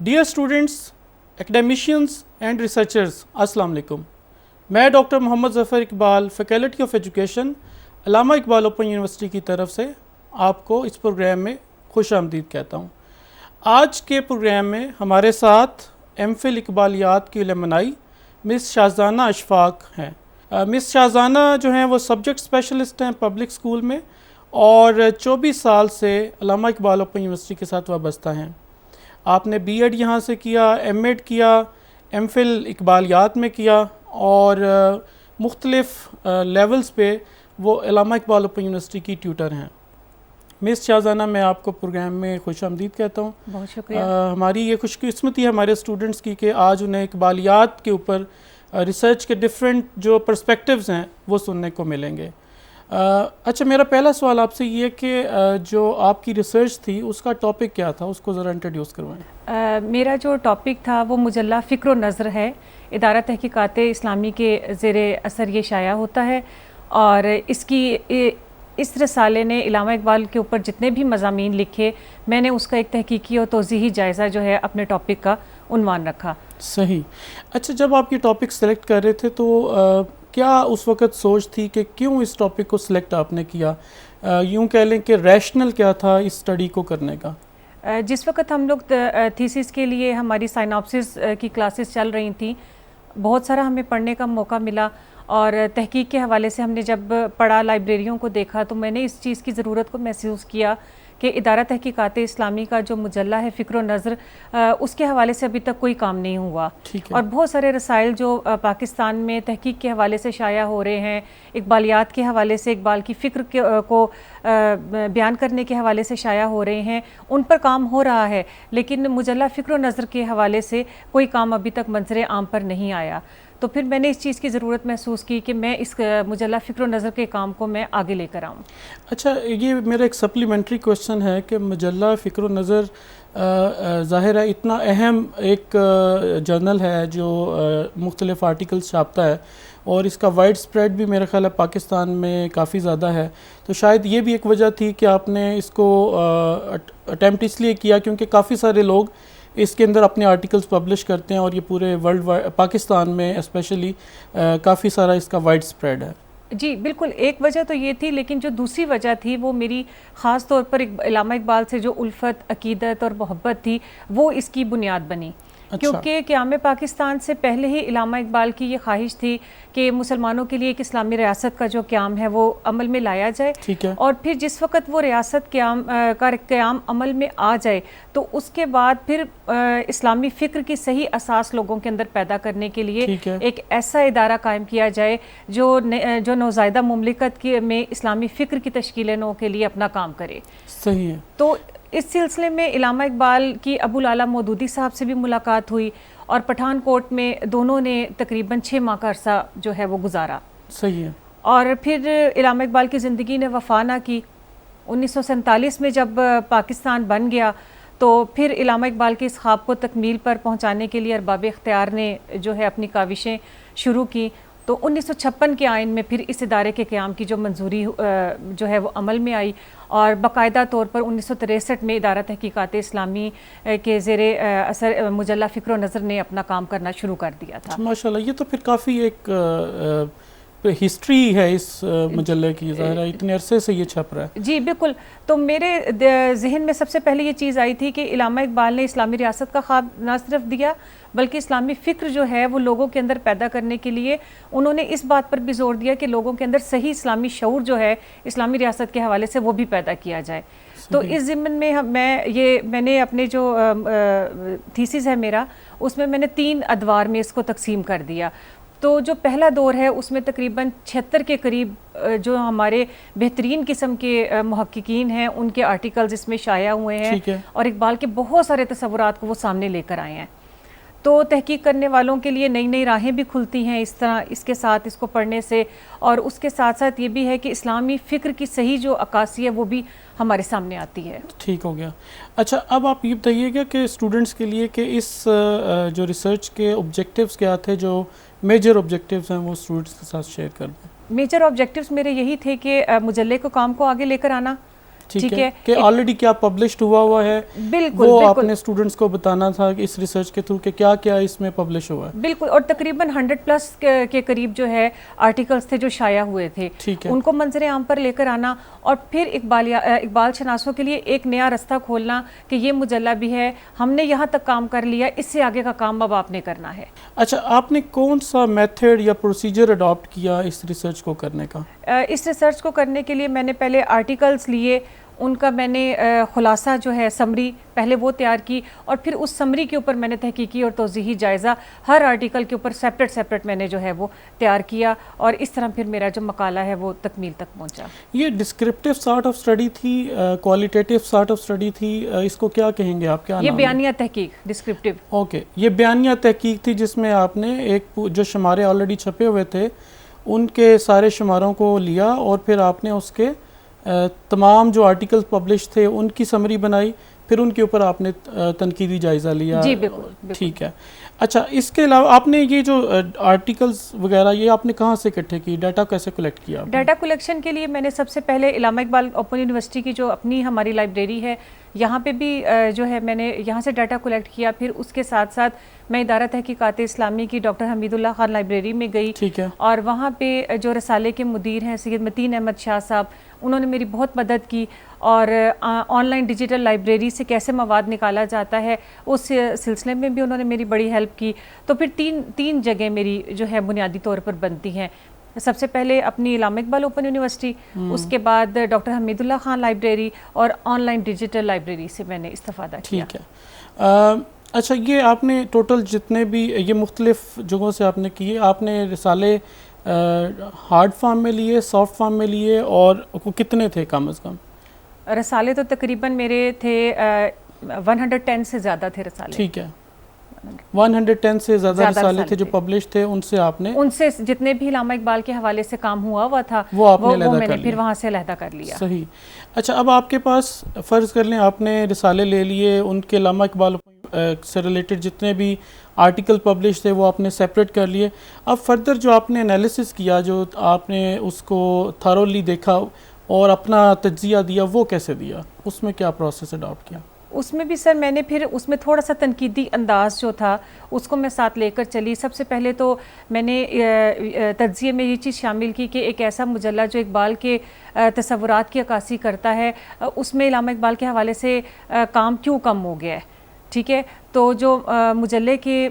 Dear students, اکیڈیمیشینز and researchers, السلام علیکم۔ میں doctor Muhammad Zafar Iqbal, faculty of education, Allama Iqbal open university کی طرف سے آپ کو اس پروگرام میں خوش آمدید کہتا ہوں۔ آج کے پروگرام میں ہمارے ساتھ ایم فل اقبالیات کی علمائی مس شاہزانہ اشفاق ہیں۔ مس شاہزانہ جو ہیں وہ سبجیکٹ اسپیشلسٹ ہیں پبلک اسکول میں، اور 24 سال سے علامہ اقبال اوپن یونیورسٹی کے ساتھ وابستہ ہیں۔ آپ نے بی ایڈ یہاں سے کیا، ایم ایڈ کیا، ایم فل اقبالیات میں کیا، اور مختلف لیولز پہ وہ علامہ اقبال اوپن یونیورسٹی کی ٹیوٹر ہیں۔ مس شاہزانہ، میں آپ کو پروگرام میں خوش آمدید کہتا ہوں۔ بہت شکریہ۔ ہماری یہ خوش قسمتی ہے ہمارے اسٹوڈنٹس کی کہ آج انہیں اقبالیات کے اوپر ریسرچ کے ڈفرینٹ جو پرسپیکٹیوز ہیں وہ سننے کو ملیں گے۔ اچھا، میرا پہلا سوال آپ سے یہ کہ جو آپ کی ریسرچ تھی اس کا ٹاپک کیا تھا، اس کو ذرا انٹروڈیوس کروائیں۔ میرا جو ٹاپک تھا وہ مجلہ فکر و نظر ہے، ادارہ تحقیقات اسلامی کے زیر اثر یہ شائع ہوتا ہے، اور اس رسالے نے علامہ اقبال کے اوپر جتنے بھی مضامین لکھے، میں نے اس کا ایک تحقیقی اور توضیحی جائزہ جو ہے اپنے ٹاپک کا عنوان رکھا۔ صحیح۔ اچھا، جب آپ یہ ٹاپک سلیکٹ کر رہے تھے تو کیا اس وقت سوچ تھی کہ کیوں اس ٹاپک کو سلیکٹ آپ نے کیا؟ یوں کہہ لیں کہ ریشنل کیا تھا اس اسٹڈی کو کرنے کا؟ جس وقت ہم لوگ تھیسس کے لیے ہماری سائناپسس کی کلاسز چل رہی تھیں، بہت سارا ہمیں پڑھنے کا موقع ملا، اور تحقیق کے حوالے سے ہم نے جب پڑھا، لائبریریوں کو دیکھا، تو میں نے اس چیز کی ضرورت کو محسوس کیا کہ ادارہ تحقیقات اسلامی کا جو مجلہ ہے فکر و نظر، اس کے حوالے سے ابھی تک کوئی کام نہیں ہوا، اور بہت سارے رسائل جو پاکستان میں تحقیق کے حوالے سے شائع ہو رہے ہیں، اقبالیات کے حوالے سے، اقبال کی فکر کو بیان کرنے کے حوالے سے شائع ہو رہے ہیں، ان پر کام ہو رہا ہے، لیکن مجلہ فکر و نظر کے حوالے سے کوئی کام ابھی تک منظر عام پر نہیں آیا۔ تو پھر میں نے اس چیز کی ضرورت محسوس کی کہ میں اس مجلہ فکر و نظر کے کام کو میں آگے لے کر آؤں۔ اچھا، یہ میرا ایک سپلیمنٹری کوشچن ہے کہ مجلہ فکر و نظر ظاہر ہے اتنا اہم ایک جرنل ہے جو مختلف آرٹیکلز چھاپتا ہے، اور اس کا وائڈ سپریڈ بھی میرا خیال ہے پاکستان میں کافی زیادہ ہے، تو شاید یہ بھی ایک وجہ تھی کہ آپ نے اس کو اٹیمپٹ اس لیے کیا کیونکہ کافی سارے لوگ اس کے اندر اپنے آرٹیکلز پبلش کرتے ہیں، اور یہ پورے ورلڈ پاکستان میں اسپیشلی کافی سارا اس کا وائڈ سپریڈ ہے۔ جی بالکل، ایک وجہ تو یہ تھی، لیکن جو دوسری وجہ تھی وہ میری خاص طور پر علامہ اقبال سے جو الفت، عقیدت اور محبت تھی، وہ اس کی بنیاد بنی۔ کیونکہ قیام پاکستان سے پہلے ہی علامہ اقبال کی یہ خواہش تھی کہ مسلمانوں کے لیے ایک اسلامی ریاست کا جو قیام ہے وہ عمل میں لایا جائے، اور پھر جس وقت وہ ریاست کا قیام عمل میں آ جائے تو اس کے بعد پھر اسلامی فکر کی صحیح اساس لوگوں کے اندر پیدا کرنے کے لیے ایک ایسا ادارہ قائم کیا جائے جو نوزائیدہ مملکت میں اسلامی فکر کی تشکیل نو کے لیے اپنا کام کرے۔ صحیح ہے۔ تو اس سلسلے میں علامہ اقبال کی ابو العلا مودودی صاحب سے بھی ملاقات ہوئی، اور پٹھان کوٹ میں دونوں نے تقریباً 6 ماہ کا عرصہ جو ہے وہ گزارا۔ صحیح ہے۔ اور پھر علامہ اقبال کی زندگی نے وفا نہ کی۔ 1947 میں جب پاکستان بن گیا تو پھر علامہ اقبال کے اس خواب کو تکمیل پر پہنچانے کے لیے ارباب اختیار نے جو ہے اپنی کاوشیں شروع کی، تو 1956 کے آئین میں پھر اس ادارے کے قیام کی جو منظوری جو ہے وہ عمل میں آئی، اور باقاعدہ طور پر 1963 میں ادارہ تحقیقات اسلامی کے زیر اثر مجلہ فکر و نظر نے اپنا کام کرنا شروع کر دیا تھا۔ ماشاءاللہ، یہ تو پھر کافی ایک ہسٹری ہے اس مجلے کی، ظاہر ہے اتنے عرصے سے یہ چھپ رہا ہے۔ جی بالکل، تو میرے ذہن میں سب سے پہلے یہ چیز آئی تھی کہ علامہ اقبال نے اسلامی ریاست کا خواب نہ صرف دیا بلکہ اسلامی فکر جو ہے وہ لوگوں کے اندر پیدا کرنے کے لیے انہوں نے اس بات پر بھی زور دیا کہ لوگوں کے اندر صحیح اسلامی شعور جو ہے اسلامی ریاست کے حوالے سے وہ بھی پیدا کیا جائے۔ تو اس ضمن میں میں نے اپنے جو تھیسس ہے میرا، اس میں نے 3 ادوار میں اس کو تقسیم کر دیا۔ تو جو پہلا دور ہے اس میں تقریباً 76 کے قریب جو ہمارے بہترین قسم کے محققین ہیں ان کے آرٹیکلز اس میں شائع ہوئے ہیں، اور اقبال کے بہت سارے تصورات کو وہ سامنے لے کر آئے ہیں۔ تو تحقیق کرنے والوں کے لیے نئی نئی راہیں بھی کھلتی ہیں اس طرح اس کے ساتھ اس کو پڑھنے سے، اور اس کے ساتھ ساتھ یہ بھی ہے کہ اسلامی فکر کی صحیح جو عکاسی ہے وہ بھی ہمارے سامنے آتی ہے۔ ٹھیک ہو گیا۔ اچھا، اب آپ یہ بتائیے گا کہ اسٹوڈنٹس کے لیے کہ اس جو ریسرچ کے آبجیکٹیوز کیا تھے، جو میجر آبجیکٹیوز ہیں وہ اسٹوڈنٹس کے ساتھ شیئر کر دیں۔ میجر آبجیکٹیوز میرے یہی تھے کہ مجلے کو کام کو آگے لے کر آنا، ٹھیک ہے کہ آلریڈی کیا پبلشڈ ہوا ہے، بالکل وہ آپ نے اسٹوڈنٹس کو بتانا تھا کہ اس ریسرچ کے تھرو کہ کیا کیا اس میں پبلش ہوا ہے. بالکل. اور تقریباً 100+ کے قریب جو ہے آرٹیکلس تھے جو شائع ہوئے تھے، ان کو منظر عام پر لے کر آنا اور پھر اقبال شناسوں کے لیے ایک نیا رستہ کھولنا کہ یہ مجلہ بھی ہے، ہم نے یہاں تک کام کر لیا، اس سے آگے کا کام اب آپ نے کرنا ہے. اچھا، آپ نے کون سا میتھڈ یا پروسیجر اڈاپٹ کیا اس ریسرچ کو کرنے کا؟ اس ریسرچ کو کرنے کے لیے میں نے پہلے آرٹیکلس لیے، ان کا میں نے خلاصہ جو ہے سمری پہلے وہ تیار کی، اور پھر اس سمری کے اوپر میں نے تحقیقی اور توضیحی جائزہ ہر آرٹیکل کے اوپر سیپریٹ میں نے جو ہے وہ تیار کیا، اور اس طرح پھر میرا جو مقالہ ہے وہ تکمیل تک پہنچا. یہ ڈسکرپٹیو سارٹ آف اسٹڈی تھی، کوالٹیٹیو سارٹ آف اسٹڈی تھی، اس کو کیا کہیں گے آپ؟ کیا یہ بیانیہ تحقیق ڈسکرپٹیو. اوکے، یہ بیانیہ تحقیق تھی جس میں آپ نے ایک جو شمارے آلریڈی چھپے ہوئے تھے ان کے سارے شماروں کو لیا اور پھر آپ نے اس کے تمام جو آرٹیکل پبلش تھے ان کی سمری بنائی، پھر ان کے اوپر آپ نے تنقیدی جائزہ لیا. جی بالکل. ٹھیک ہے. اچھا، اس کے علاوہ آپ نے یہ جو آرٹیکلز وغیرہ یہ آپ نے کہاں سے اکٹھے کی؟ ڈیٹا کیسے کلیکٹ کیا؟ ڈیٹا کلیکشن کے لیے میں نے سب سے پہلے علامہ اقبال اوپن یونیورسٹی کی جو اپنی ہماری لائبریری ہے یہاں پہ بھی جو ہے میں نے یہاں سے ڈیٹا کلیکٹ کیا. پھر اس کے ساتھ ساتھ میں ادارہ تحقیقات اسلامی کی ڈاکٹر حمید اللہ خان لائبریری میں گئی، اور وہاں پہ جو رسالے کے مدیر ہیں سید متین احمد شاہ صاحب، انہوں نے میری بہت مدد کی، اور آن لائن ڈیجیٹل لائبریری سے کیسے مواد نکالا جاتا ہے اس سلسلے میں بھی انہوں نے میری بڑی ہیلپ کی. تو پھر تین جگہ میری جو ہے بنیادی طور پر بنتی ہیں. سب سے پہلے اپنی علامہ اقبال اوپن یونیورسٹی، اس کے بعد ڈاکٹر حمید اللہ خان لائبریری، اور آن لائن ڈیجیٹل لائبریری سے میں نے استفادہ کیا. ٹھیک ہے. اچھا، یہ آپ نے ٹوٹل جتنے بھی یہ مختلف جگہوں سے آپ نے کیے، آپ نے رسالے ہارڈ فارم میں لیے، سافٹ فارم میں لیے، اور کتنے تھے کم از کم؟ رسالے تو تقریباً میرے تھے 110 سے زیادہ تھے رسالے. ٹھیک ہے. 110 سے زیادہ رسالے تھے جو پبلش تھے، ان سے آپ نے جتنے بھی علامہ اقبال کے حوالے سے کام ہوا تھا وہ میں نے پھر وہاں سے علیحدہ کر لیا. صحیح. اچھا، اب آپ کے پاس فرض کر لیں آپ نے رسالے لے لیے، ان کے علامہ اقبال سے ریلیٹڈ جتنے بھی آرٹیکل پبلش تھے وہ آپ نے سیپریٹ کر لیے. اب فردر جو آپ نے انالیسس کیا، جو آپ نے اس کو تھارولی دیکھا اور اپنا تجزیہ دیا، وہ کیسے دیا؟ اس میں کیا پروسیس اڈاپٹ کیا؟ اس میں بھی سر میں نے پھر اس میں تھوڑا سا تنقیدی انداز جو تھا اس کو میں ساتھ لے کر چلی. سب سے پہلے تو میں نے تجزیے میں یہ چیز شامل کی کہ ایک ایسا مجلہ جو اقبال کے تصورات کی عکاسی کرتا ہے، اس میں علامہ اقبال کے حوالے سے کام کیوں کم ہو گیا ہے. ٹھیک ہے، تو جو مجلے کے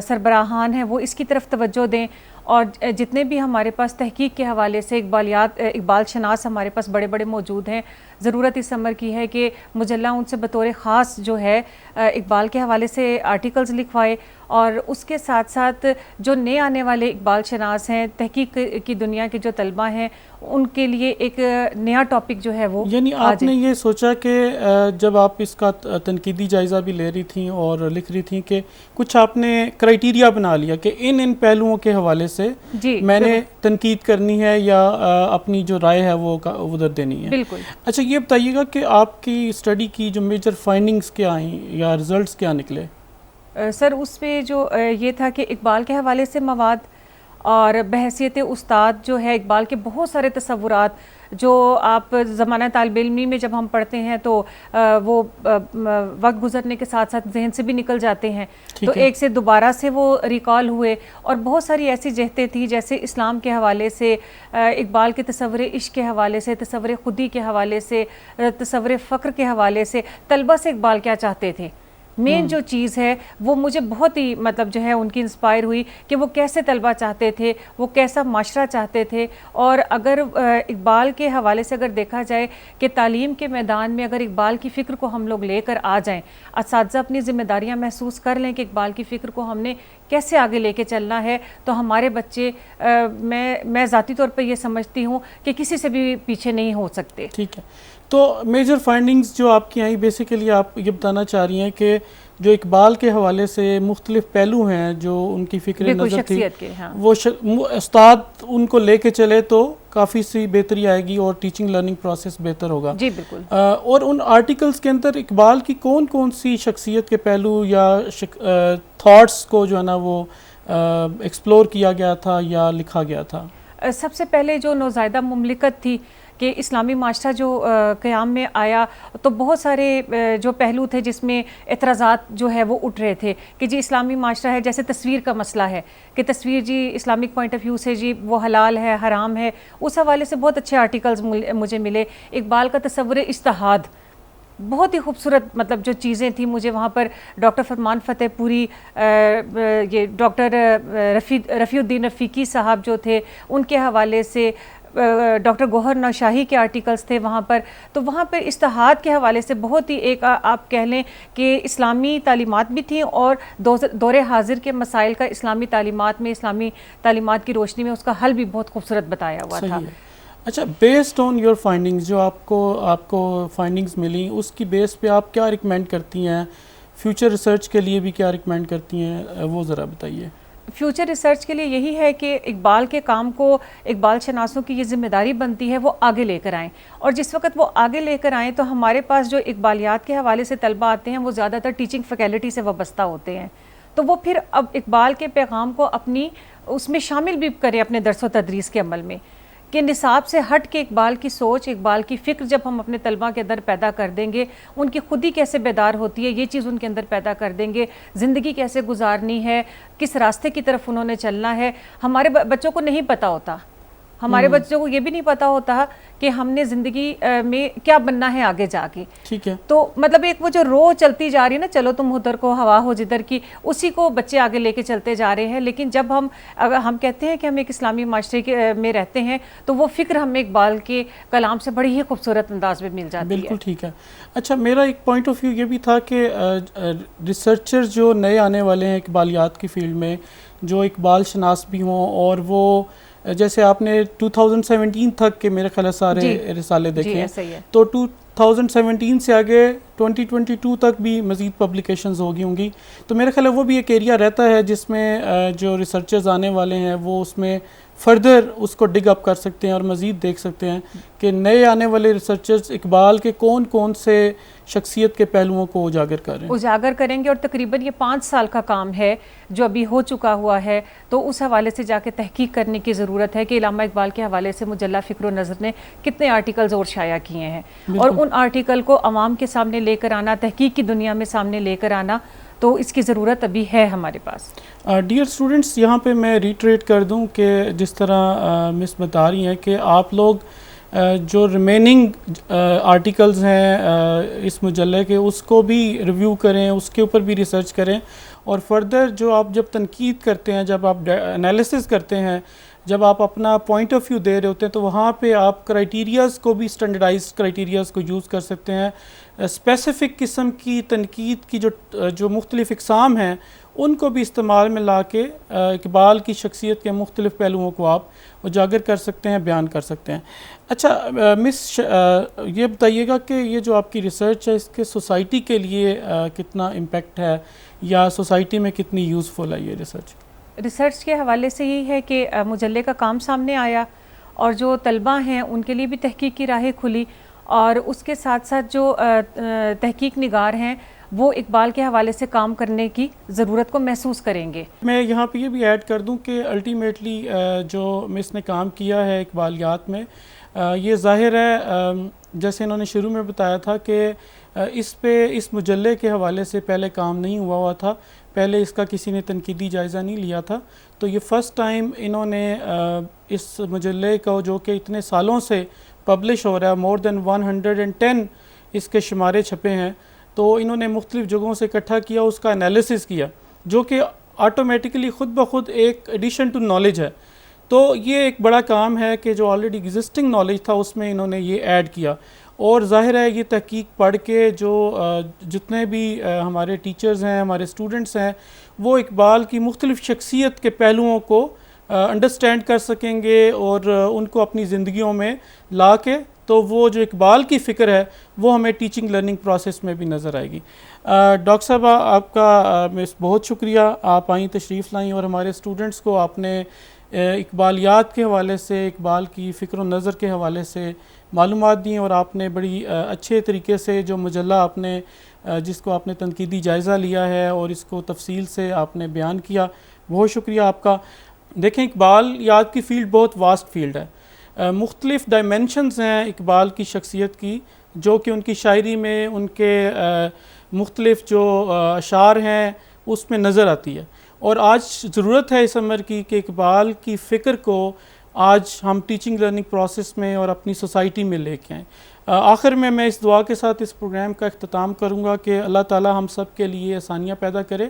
سربراہان ہیں وہ اس کی طرف توجہ دیں، اور جتنے بھی ہمارے پاس تحقیق کے حوالے سے اقبال شناس ہمارے پاس بڑے بڑے موجود ہیں، ضرورت اس امر کی ہے کہ مجلہ ان سے بطور خاص جو ہے اقبال کے حوالے سے آرٹیکلز لکھوائے، اور اس کے ساتھ ساتھ جو نئے آنے والے اقبال شناس ہیں، تحقیق کی دنیا کے جو طلبہ ہیں، ان کے لیے ایک نیا ٹاپک جو ہے وہ یعنی آپ نے یہ سوچا کہ جب آپ اس کا تنقیدی جائزہ بھی لے رہی تھیں اور لکھ رہی تھیں کہ کچھ آپ نے کرائیٹیریا بنا لیا کہ ان پہلوؤں کے حوالے سے میں نے تنقید کرنی ہے یا اپنی جو رائے ہے وہ ادھر دینی ہے. بالکل. اچھا، یہ بتائیے گا کہ آپ کی اسٹڈی کی جو میجر فائنڈنگز کیا آئیں یا ریزلٹس کیا نکلے؟ سر اس پہ جو یہ تھا کہ اقبال کے حوالے سے مواد، اور بحیثیت استاد جو ہے اقبال کے بہت سارے تصورات جو آپ زمانہ طالب علمی میں جب ہم پڑھتے ہیں تو وہ وقت گزرنے کے ساتھ ساتھ ذہن سے بھی نکل جاتے ہیں، تو ایک سے دوبارہ سے وہ ریکال ہوئے. اور بہت ساری ایسی جہتیں تھیں جیسے اسلام کے حوالے سے، اقبال کے تصور عشق کے حوالے سے، تصور خودی کے حوالے سے، تصور فقر کے حوالے سے، طلبہ سے اقبال کیا چاہتے تھے. مین جو چیز ہے وہ مجھے بہت ہی مطلب جو ہے ان کی انسپائر ہوئی کہ وہ کیسے طلبہ چاہتے تھے، وہ کیسا معاشرہ چاہتے تھے. اور اگر اقبال کے حوالے سے اگر دیکھا جائے کہ تعلیم کے میدان میں اگر اقبال کی فکر کو ہم لوگ لے کر آ جائیں، اساتذہ اپنی ذمہ داریاں محسوس کر لیں کہ اقبال کی فکر کو ہم نے کیسے آگے لے کے چلنا ہے، تو ہمارے بچے میں ذاتی طور پر یہ سمجھتی ہوں کہ کسی سے بھی پیچھے نہیں ہو سکتے. ٹھیک ہے. تو میجر فائنڈنگز جو آپ کی آئیں، بیسیکلی آپ یہ بتانا چاہ رہی ہیں کہ جو اقبال کے حوالے سے مختلف پہلو ہیں جو ان کی فکر نظر تھی، وہ استاد ان کو لے کے چلے تو کافی سی بہتری آئے گی اور ٹیچنگ لرننگ پروسیس بہتر ہوگا. جی بالکل. اور ان آرٹیکلز کے اندر اقبال کی کون کون سی شخصیت کے پہلو یا تھاٹس کو جو ہے نا وہ ایکسپلور کیا گیا تھا یا لکھا گیا تھا؟ سب سے پہلے جو نوزائیدہ مملکت تھی، کہ اسلامی معاشرہ جو قیام میں آیا تو بہت سارے جو پہلو تھے جس میں اعتراضات جو ہے وہ اٹھ رہے تھے کہ جی اسلامی معاشرہ ہے، جیسے تصویر کا مسئلہ ہے کہ تصویر جی اسلامک پوائنٹ آف ویو سے جی وہ حلال ہے حرام ہے، اس حوالے سے بہت اچھے آرٹیکلز مجھے ملے. اقبال کا تصور اجتہاد، بہت ہی خوبصورت مطلب جو چیزیں تھیں مجھے وہاں پر ڈاکٹر فرمان فتح پوری، یہ ڈاکٹر رفیع الدین رفیقی صاحب جو تھے ان کے حوالے سے، ڈاکٹر گوہر نوشاہی کے آرٹیکلز تھے وہاں پر. تو وہاں پر اجتہاد کے حوالے سے بہت ہی ایک آپ کہہ لیں کہ اسلامی تعلیمات بھی تھیں اور دور حاضر کے مسائل کا اسلامی تعلیمات میں، اسلامی تعلیمات کی روشنی میں اس کا حل بھی بہت خوبصورت بتایا ہوا تھا. اچھا، بیسڈ آن یور فائنڈنگز، جو آپ کو فائنڈنگز ملی اس کی بیس پہ آپ کیا ریکمینڈ کرتی ہیں؟ فیوچر ریسرچ کے لیے بھی کیا ریکمینڈ کرتی ہیں، وہ ذرا بتائیے. فیوچر ریسرچ کے لیے یہی ہے کہ اقبال کے کام کو اقبال شناسوں کی یہ ذمہ داری بنتی ہے وہ آگے لے کر آئیں، اور جس وقت وہ آگے لے کر آئیں تو ہمارے پاس جو اقبالیات کے حوالے سے طلبہ آتے ہیں وہ زیادہ تر ٹیچنگ فیکلٹی سے وابستہ ہوتے ہیں، تو وہ پھر اب اقبال کے پیغام کو اپنی اس میں شامل بھی کریں اپنے درس و تدریس کے عمل میں، کہ نصاب سے ہٹ کے اقبال کی سوچ، اقبال کی فکر جب ہم اپنے طلباء کے اندر پیدا کر دیں گے، ان کی خودی کیسے بیدار ہوتی ہے یہ چیز ان کے اندر پیدا کر دیں گے، زندگی کیسے گزارنی ہے، کس راستے کی طرف انہوں نے چلنا ہے. ہمارے بچوں کو نہیں پتہ ہوتا، ہمارے بچوں کو یہ بھی نہیں پتہ ہوتا کہ ہم نے زندگی میں کیا بننا ہے آگے جا کے. ٹھیک ہے، تو مطلب ایک وہ جو رو چلتی جا رہی ہے نا، چلو تم ادھر کو ہوا ہو جدھر کی، اسی کو بچے آگے لے کے چلتے جا رہے ہیں. لیکن جب ہم کہتے ہیں کہ ہم ایک اسلامی معاشرے میں رہتے ہیں تو وہ فکر ہمیں اقبال کے کلام سے بڑی ہی خوبصورت انداز میں مل جاتی ہے. بالکل ٹھیک ہے. اچھا، میرا ایک پوائنٹ آف ویو یہ بھی تھا کہ ریسرچر جو نئے آنے والے ہیں اقبالیات کی فیلڈ میں، جو اقبال شناس بھی ہوں، اور وہ جیسے آپ نے 2017 تک کے میرے خیال سارے رسالے دیکھے ہیں، تو 2017 سے آگے 2022 تک بھی مزید پبلیکیشنز ہوگی ہوں گی. تو میرے خیال وہ بھی ایک ایریا رہتا ہے جس میں جو ریسرچرز آنے والے ہیں وہ اس میں فردر اس کو ڈگ اپ کر سکتے ہیں اور مزید دیکھ سکتے ہیں کہ نئے آنے والے ریسرچرز اقبال کے کون کون سے شخصیت کے پہلوؤں کو اجاگر کریں گے. اور تقریباً یہ 5 سال کا کام ہے جو ابھی ہو چکا ہوا ہے، تو اس حوالے سے جا کے تحقیق کرنے کی ضرورت ہے کہ علامہ اقبال کے حوالے سے مجلہ فکر و نظر نے کتنے آرٹیکلز اور شائع کیے ہیں، اور ان آرٹیکل کو عوام کے سامنے لے کر آنا، تحقیق کی دنیا میں سامنے لے کر آنا، تو اس کی ضرورت ابھی ہے ہمارے پاس. ڈیئر اسٹوڈنٹس، یہاں پہ میں ریٹریٹ کر دوں کہ جس طرح مس بتا رہی ہیں کہ آپ لوگ جو ریمیننگ آرٹیکلز ہیں اس مجلے کے، اس کو بھی ریویو کریں، اس کے اوپر بھی ریسرچ کریں، اور فردر جو آپ جب تنقید کرتے ہیں، جب آپ انالیسس کرتے ہیں، جب آپ اپنا پوائنٹ آف ویو دے رہے ہوتے ہیں، تو وہاں پہ آپ کرائیٹیریاز کو بھی اسٹینڈرڈائز کرائیٹیریاز کو یوز کر سکتے ہیں. اسپیسیفک قسم کی تنقید کی جو مختلف اقسام ہیں ان کو بھی استعمال میں لا کے اقبال کی شخصیت کے مختلف پہلوؤں کو آپ اجاگر کر سکتے ہیں، بیان کر سکتے ہیں. اچھا مس، یہ بتائیے گا کہ یہ جو آپ کی ریسرچ ہے اس کے سوسائٹی کے لیے کتنا امپیکٹ ہے، یا سوسائٹی میں کتنی یوزفل ہے یہ ریسرچ؟ ریسرچ کے حوالے سے یہی ہے کہ مجلے کا کام سامنے آیا، اور جو طلباء ہیں ان کے لیے بھی تحقیق کی راہیں کھلی، اور اس کے ساتھ ساتھ جو تحقیق نگار ہیں وہ اقبال کے حوالے سے کام کرنے کی ضرورت کو محسوس کریں گے. میں یہاں پہ یہ بھی ایڈ کر دوں کہ الٹیمیٹلی جو مس نے کام کیا ہے اقبالیات میں، یہ ظاہر ہے جیسے انہوں نے شروع میں بتایا تھا کہ اس مجلے کے حوالے سے پہلے کام نہیں ہوا تھا، پہلے اس کا کسی نے تنقیدی جائزہ نہیں لیا تھا. تو یہ فرسٹ ٹائم انہوں نے اس مجلے کو، جو کہ اتنے سالوں سے پبلش ہو رہا ہے، مور دین 110 اس کے شمارے چھپے ہیں، تو انہوں نے مختلف جگہوں سے اکٹھا کیا، اس کا انالیسس کیا، جو کہ آٹومیٹکلی خود بخود ایک ایڈیشن ٹو نالج ہے. تو یہ ایک بڑا کام ہے کہ جو آلریڈی ایگزسٹنگ نالج تھا اس میں انہوں نے یہ ایڈ کیا. اور ظاہر ہے یہ تحقیق پڑھ کے جو جتنے بھی ہمارے ٹیچرز ہیں، ہمارے اسٹوڈنٹس ہیں، وہ اقبال کی مختلف شخصیت کے پہلوؤں کو انڈرسٹینڈ کر سکیں گے اور ان کو اپنی زندگیوں میں لا کے، تو وہ جو اقبال کی فکر ہے وہ ہمیں ٹیچنگ لرننگ پروسیس میں بھی نظر آئے گی. ڈاکٹر صاحب، آپ کا بہت شکریہ، آپ آئیں، تشریف لائیں، اور ہمارے اسٹوڈنٹس کو آپ نے اقبالیات کے حوالے سے، اقبال کی فکر و نظر کے حوالے سے معلومات دیں، اور آپ نے بڑی اچھے طریقے سے جو مجلہ آپ نے جس کو آپ نے تنقیدی جائزہ لیا ہے اور اس کو تفصیل سے آپ نے بیان کیا، بہت شکریہ آپ کا. دیکھیں، اقبالیات کی فیلڈ بہت واسٹ فیلڈ ہے. مختلف ڈائمینشنز ہیں اقبال کی شخصیت کی، جو کہ ان کی شاعری میں ان کے مختلف جو اشعار ہیں اس میں نظر آتی ہے، اور آج ضرورت ہے اس امر کی کہ اقبال کی فکر کو آج ہم ٹیچنگ لرننگ پروسیس میں اور اپنی سوسائٹی میں لے کے آئیں۔ آخر میں اس دعا کے ساتھ اس پروگرام کا اختتام کروں گا کہ اللہ تعالی ہم سب کے لیے آسانیاں پیدا کرے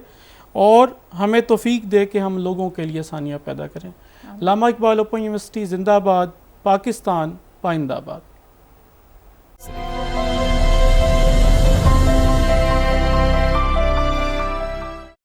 اور ہمیں توفیق دے کہ ہم لوگوں کے لیے آسانیاں پیدا کریں۔ علامہ اقبال اوپن یونیورسٹی زندہ باد، پاکستان پائندہ باد۔